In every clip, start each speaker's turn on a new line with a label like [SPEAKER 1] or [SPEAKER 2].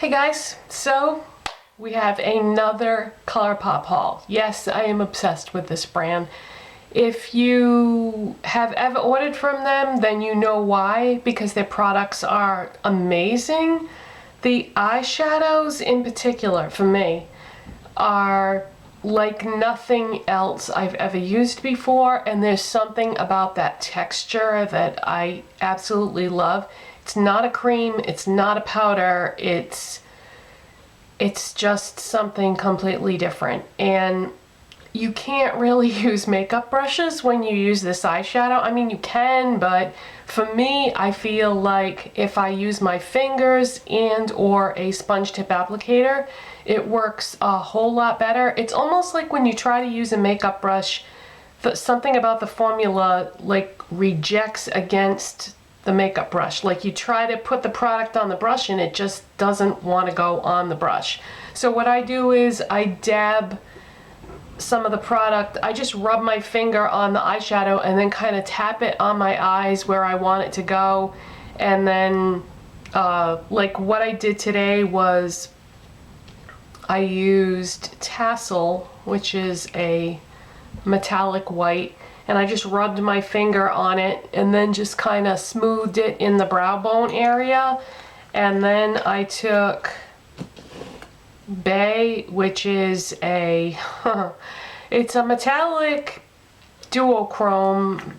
[SPEAKER 1] Hey guys, so we have another Colourpop haul. Yes, I am obsessed with this brand. If you have ever ordered from them, then you know why, because their products are amazing. The eyeshadows in particular, for me, are like nothing else I've ever used before, and there's something about that texture that I absolutely love. It's not a cream, it's not a powder, it's just something completely different. And you can't really use makeup brushes when you use this eyeshadow. I mean, you can, but for me, I feel like if I use my fingers and or a sponge tip applicator, it works a whole lot better. It's almost like when you try to use a makeup brush, something about the formula like rejects against the makeup brush. Like you try to put the product on the brush and it just doesn't want to go on the brush. So what I do is I dab some of the product, I just rub my finger on the eyeshadow and then kind of tap it on my eyes where I want it to go. And then like what I did today was I used Tassel, which is a metallic white, and I just rubbed my finger on it and then just kind of smoothed it in the brow bone area. And then I took Bay, which is a it's a metallic duochrome,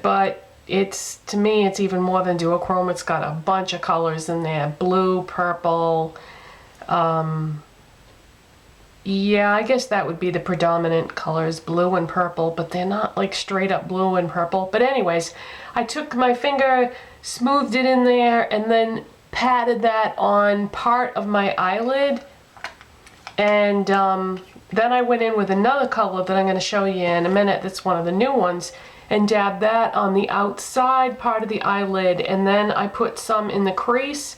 [SPEAKER 1] but it's, to me, it's even more than duochrome. It's got a bunch of colors in there: blue, purple, yeah, I guess that would be the predominant colors, blue and purple, but they're not like straight up blue and purple. But anyways, I took my finger, smoothed it in there, and then patted that on part of my eyelid. And then I went in with another color that I'm going to show you in a minute, that's one of the new ones, and dabbed that on the outside part of the eyelid. And then I put some in the crease,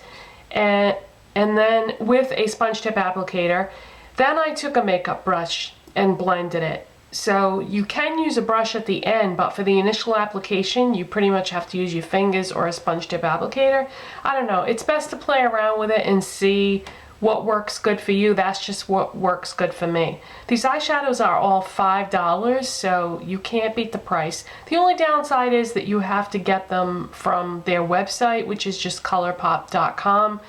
[SPEAKER 1] and then with a sponge tip applicator. Then I took a makeup brush and blended it. So you can use a brush at the end, but for the initial application, you pretty much have to use your fingers or a sponge tip applicator. I don't know, it's best to play around with it and see what works good for you. That's just what works good for me. These eyeshadows are all $5, so you can't beat the price. The only downside is that you have to get them from their website, which is just colourpop.com.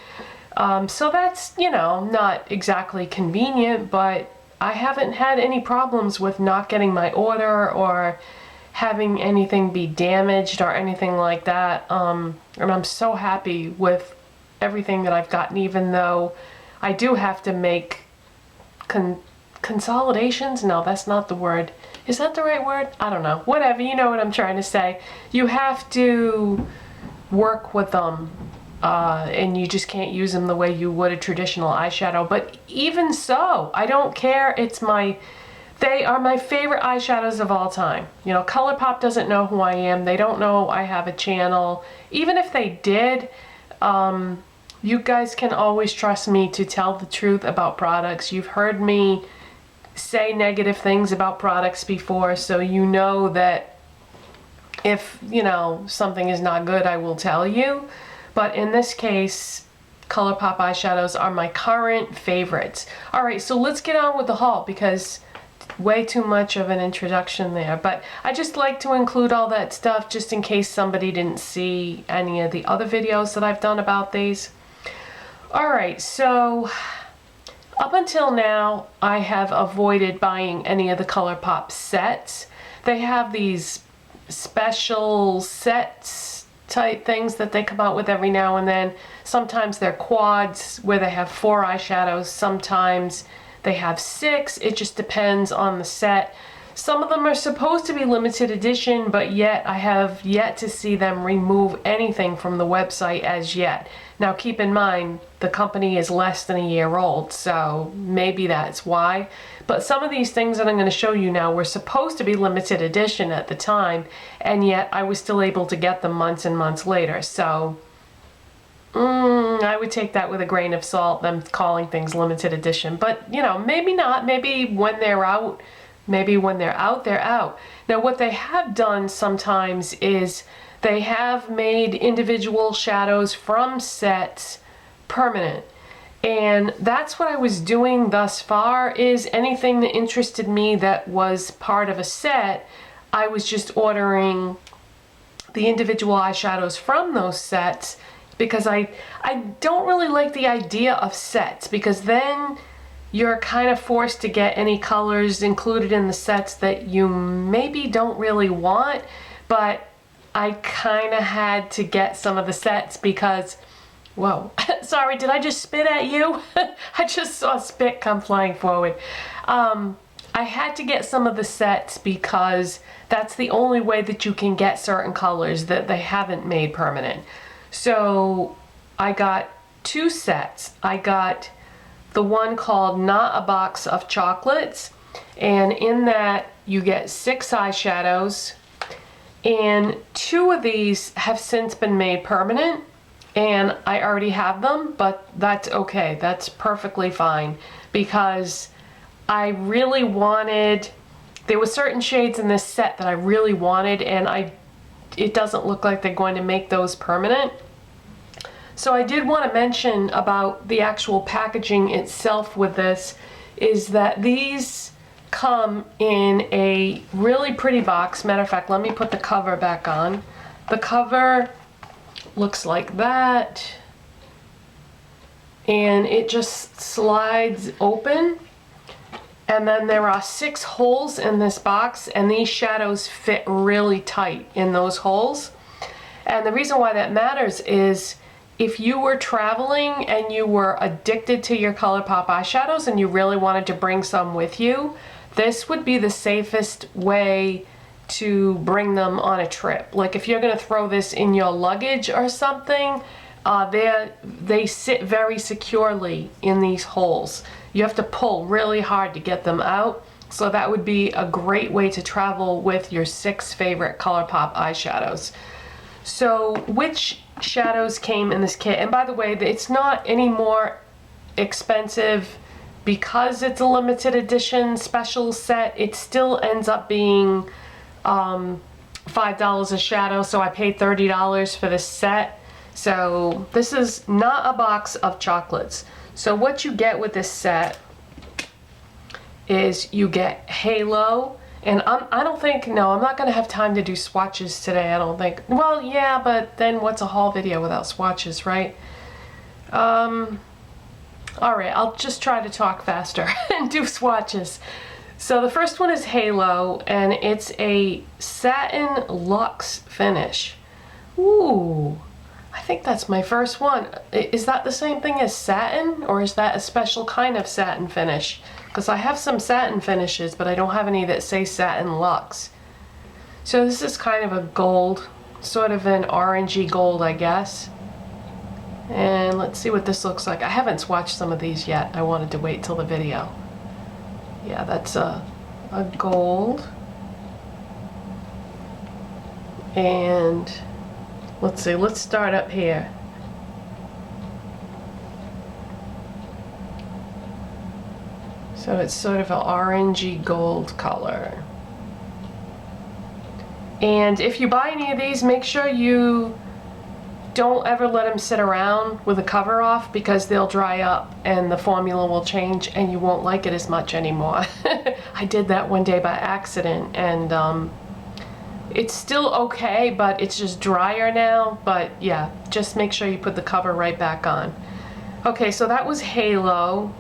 [SPEAKER 1] So that's, you know, not exactly convenient, but I haven't had any problems with not getting my order or having anything be damaged or anything like that. And I'm so happy with everything that I've gotten, even though I do have to make consolidations. No, that's not the word. Is that the right word? I don't know. Whatever, you know what I'm trying to say. You have to work with them. And you just can't use them the way you would a traditional eyeshadow. But even so, I don't care. They are my favorite eyeshadows of all time. You know, Colourpop doesn't know who I am. They don't know I have a channel. Even if they did, you guys can always trust me to tell the truth about products. You've heard me say negative things about products before, so you know that if, you know, something is not good, I will tell you. But in this case, Colourpop eyeshadows are my current favorites. Alright, so let's get on with the haul, because way too much of an introduction there. But I just like to include all that stuff just in case somebody didn't see any of the other videos that I've done about these. Alright, so up until now, I have avoided buying any of the Colourpop sets. They have these special sets type things that they come out with every now and then. Sometimes they're quads where they have 4 eyeshadows, sometimes they have 6. It just depends on the set. Some of them are supposed to be limited edition, but yet I have yet to see them remove anything from the website as yet. Now keep in mind, the company is less than a year old, so maybe that's why. But some of these things that I'm going to show you now were supposed to be limited edition at the time, and yet I was still able to get them months and months later. So I would take that with a grain of salt, them calling things limited edition. But, you know, maybe not. Maybe when they're out, they're out. Now what they have done sometimes is they have made individual shadows from sets permanent. And that's what I was doing thus far, is anything that interested me that was part of a set, I was just ordering the individual eyeshadows from those sets, because I don't really like the idea of sets, because then you're kind of forced to get any colors included in the sets that you maybe don't really want. But I kind of had to get some of the sets because, whoa, sorry, did I just spit at you? I just saw spit come flying forward. I had to get some of the sets because that's the only way that you can get certain colors that they haven't made permanent. So I got 2 sets. I got the one called Not a Box of Chocolates, and in that you get 6 eyeshadows, and 2 of these have since been made permanent, and I already have them, but that's okay. That's perfectly fine, because I really wanted, there were certain shades in this set that I really wanted, and it doesn't look like they're going to make those permanent. So I did want to mention about the actual packaging itself with this, is that these come in a really pretty box. Matter of fact, let me put the cover back on. The cover looks like that, and it just slides open, and then there are 6 holes in this box, and these shadows fit really tight in those holes. And the reason why that matters is if you were traveling and you were addicted to your Colourpop eyeshadows and you really wanted to bring some with you, this would be the safest way to bring them on a trip. Like if you're gonna throw this in your luggage or something, they sit very securely in these holes. You have to pull really hard to get them out. So that would be a great way to travel with your 6 favorite Colourpop eyeshadows. So which shadows came in this kit? And by the way, it's not any more expensive because it's a limited edition special set. It still ends up being $5 a shadow, so I paid $30 for this set. So this is Not a Box of Chocolates. So what you get with this set is you get Halo, and I don't think, no, I'm not going to have time to do swatches today, I don't think. Well, yeah, but then what's a haul video without swatches, right? Alright, I'll just try to talk faster and do swatches. So the first one is Halo, and it's a satin luxe finish. Ooh, I think that's my first one. Is that the same thing as satin, or is that a special kind of satin finish? Because I have some satin finishes, but I don't have any that say satin luxe. So this is kind of a gold, sort of an orangey gold, I guess. And let's see what this looks like. I haven't swatched some of these yet. I wanted to wait till the video. Yeah, that's a gold. And let's see, let's start up here. So it's sort of an orangey gold color. And if you buy any of these, make sure you don't ever let them sit around with the cover off, because they'll dry up and the formula will change and you won't like it as much anymore. I did that one day by accident, and it's still okay, but it's just drier now. But yeah, just make sure you put the cover right back on. Okay, so that was Halo.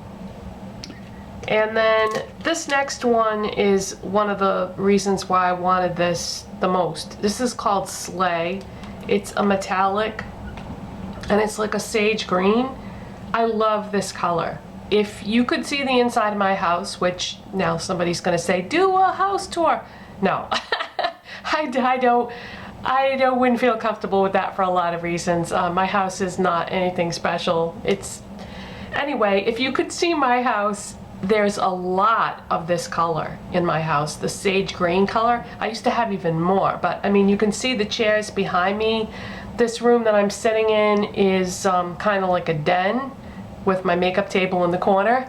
[SPEAKER 1] And then this next one is one of the reasons why I wanted this the most. This is called Slay. It's a metallic, and it's like a sage green. I love this color. If you could see the inside of my house, which now somebody's gonna say, do a house tour. No, I wouldn't feel comfortable with that for a lot of reasons. My house is not anything special. Anyway, if you could see my house, there's a lot of this color in my house, the sage green color. I used to have even more, but I mean, you can see the chairs behind me. This room that I'm sitting in is kind of like a den with my makeup table in the corner.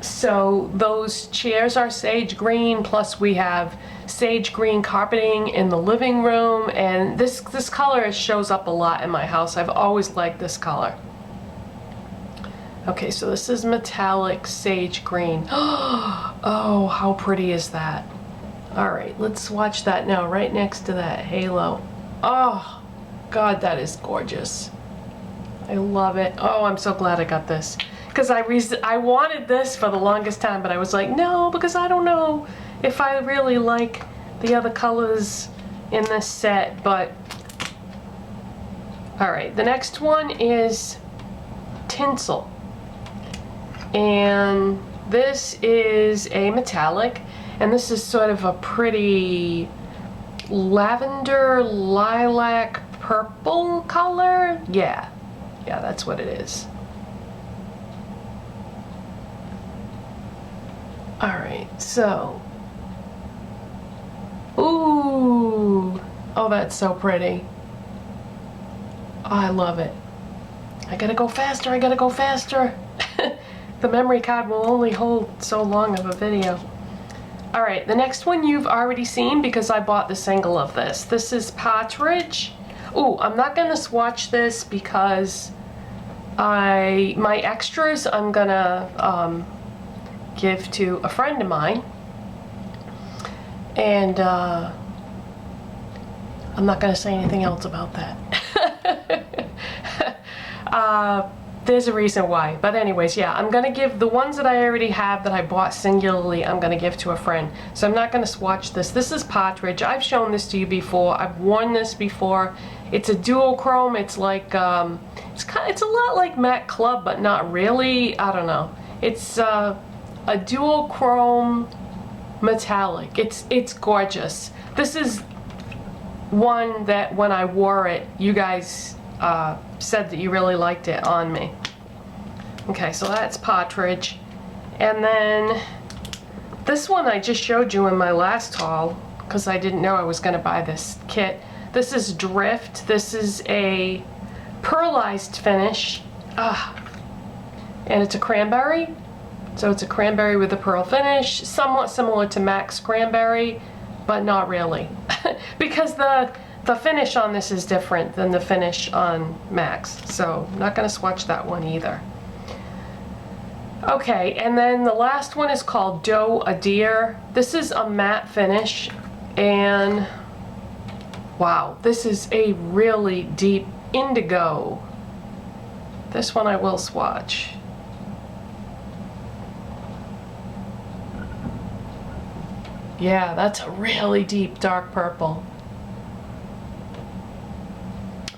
[SPEAKER 1] So those chairs are sage green, plus we have sage green carpeting in the living room, and this color shows up a lot in my house. I've always liked this color. Okay, so this is metallic sage green. Oh, how pretty is that? All right, let's swatch that now, right next to that halo. Oh, God, that is gorgeous. I love it. Oh, I'm so glad I got this. Because I wanted this for the longest time, but I was like, no, because I don't know if I really like the other colors in this set, but... All right, the next one is Tinsel. And this is a metallic, and this is sort of a pretty lavender, lilac, purple color. Yeah, that's what it is. All right, so, ooh, oh, that's so pretty. Oh, I love it. I gotta go faster, I gotta go faster. The memory card will only hold so long of a video. All right, the next one you've already seen because I bought the single of this. This is Partridge. Ooh, I'm not gonna swatch this because my extras I'm gonna give to a friend of mine. And I'm not gonna say anything else about that. There's a reason why, but anyways, yeah, I'm gonna give the ones that I already have that I bought singularly, I'm gonna give to a friend. So I'm not gonna swatch this. This is Partridge. I've shown this to you before. I've worn this before. It's a duochrome. It's like it's a lot like Matte Club, but not really. I don't know. It's a duochrome metallic. It's gorgeous. This is one that when I wore it, you guys said that you really liked it on me. Okay, so that's Partridge. And then this one I just showed you in my last haul because I didn't know I was going to buy this kit. This is Drift. This is a pearlized finish. And it's a cranberry. So it's a cranberry with a pearl finish, somewhat similar to MAC's Cranberry, but not really. Because the finish on this is different than the finish on MAC's, so I'm not going to swatch that one either. Okay, and then the last one is called Doe a Deer. This is a matte finish, and wow, this is a really deep indigo. This one I will swatch. Yeah, that's a really deep dark purple.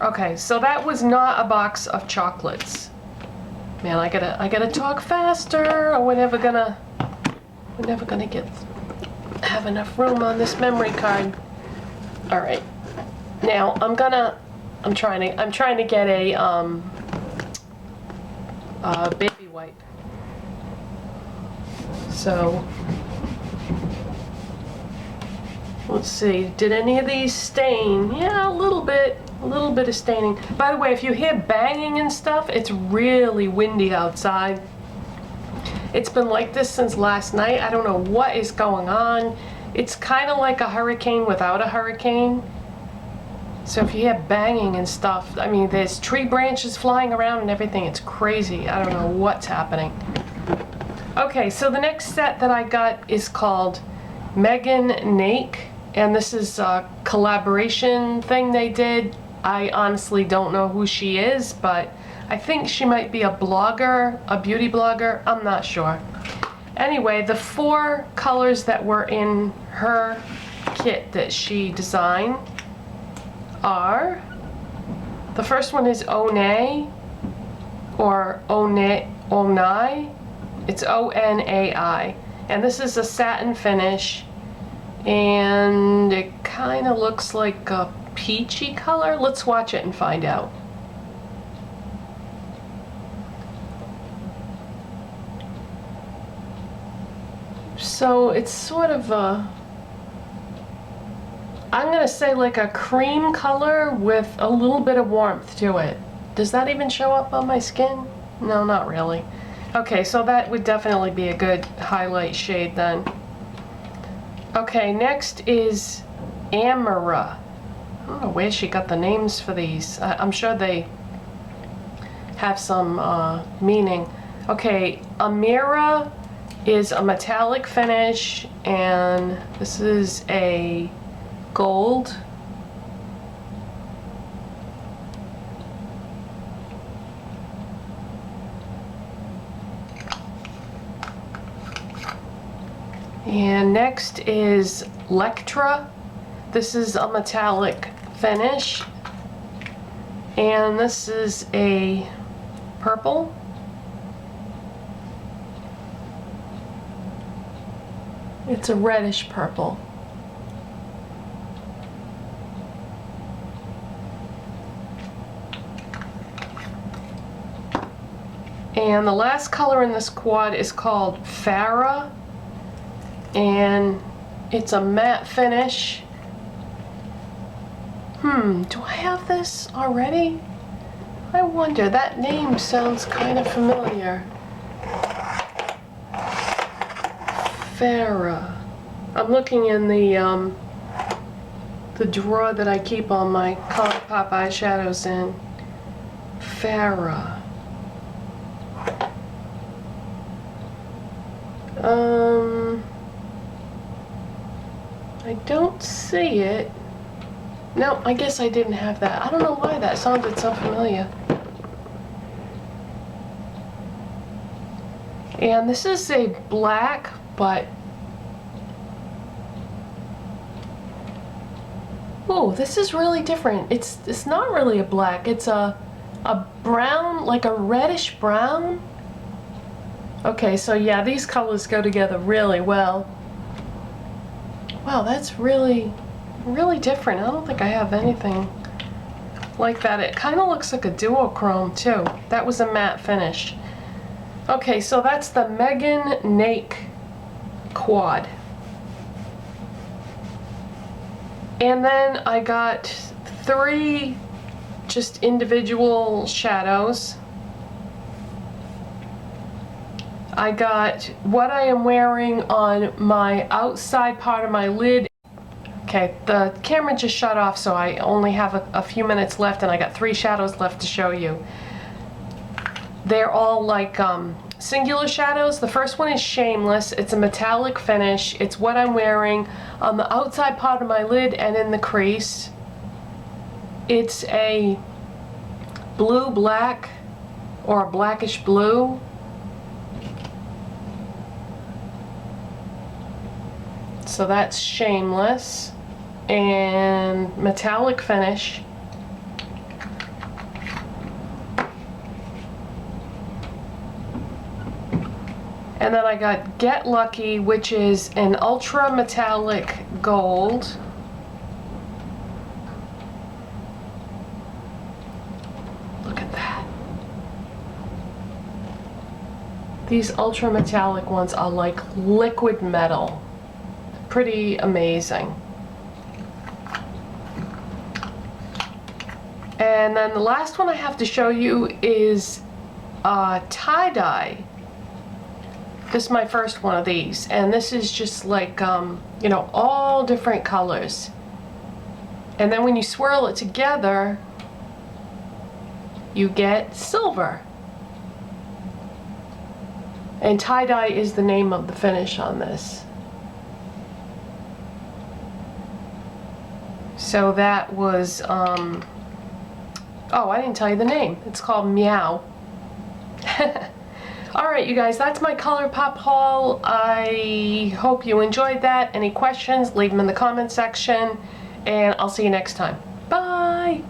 [SPEAKER 1] Okay, so that was not a box of chocolates. Man, I gotta talk faster, or we're never gonna have enough room on this memory card. All right, now I'm trying to get a baby wipe. So let's see, did any of these stain? Yeah, a little bit of staining. By the way, if you hear banging and stuff, it's really windy outside. It's been like this since last night. I don't know what is going on. It's kind of like a hurricane without a hurricane. So if you hear banging and stuff, I mean, there's tree branches flying around and everything. It's crazy. I don't know what's happening. Okay, so the next set that I got is called Megan Nake, and this is a collaboration thing they did. I honestly don't know who she is, but I think she might be a blogger, a beauty blogger. I'm not sure. Anyway, the 4 colors that were in her kit that she designed are, the first one is Onai, or Onai. It's O-N-A-I. And this is a satin finish, and it kind of looks like a peachy color. Let's watch it and find out. So it's sort of a, I'm gonna say like a cream color with a little bit of warmth to it. Does that even show up on my skin? No, not really. Okay, so that would definitely be a good highlight shade then. Okay, next is Amara. I don't know where she got the names for these. I'm sure they have some meaning. Okay, Amira is a metallic finish, and this is a gold. And next is Lectra. This is a metallic finish, and this is a purple. It's a reddish purple. And the last color in this quad is called Farrah, and it's a matte finish. Do I have this already? I wonder, that name sounds kind of familiar. Farrah. I'm looking in the drawer that I keep all my Colourpop eyeshadows in. Farrah. I don't see it. No, I guess I didn't have that. I don't know why that sounded so familiar. And this is a black, but oh, this is really different. It's not really a black. It's a brown, like a reddish brown. Okay, so yeah, these colors go together really well. Wow, that's really different. I don't think I have anything like that. It kind of looks like a duochrome too. That was a matte finish. Okay, so that's the Megan Nake quad. And then I got 3 just individual shadows. I got what I am wearing on my outside part of my lid. Okay, the camera just shut off, so I only have a few minutes left, and I got 3 shadows left to show you. They're all like singular shadows. The first one is Shameless. It's a metallic finish. It's what I'm wearing on the outside part of my lid and in the crease. It's a blue-black or a blackish blue. So that's Shameless and metallic finish. And then I got Get Lucky, which is an ultra metallic gold. Look at that. These ultra metallic ones are like liquid metal. Pretty amazing. And then the last one I have to show you is tie-dye. This is my first one of these, and this is just like, you know, all different colors. And then when you swirl it together, you get silver. And tie-dye is the name of the finish on this. So that was, oh, I didn't tell you the name. It's called Meow. Alright, you guys, that's my Colourpop haul. I hope you enjoyed that. Any questions, leave them in the comment section, and I'll see you next time. Bye!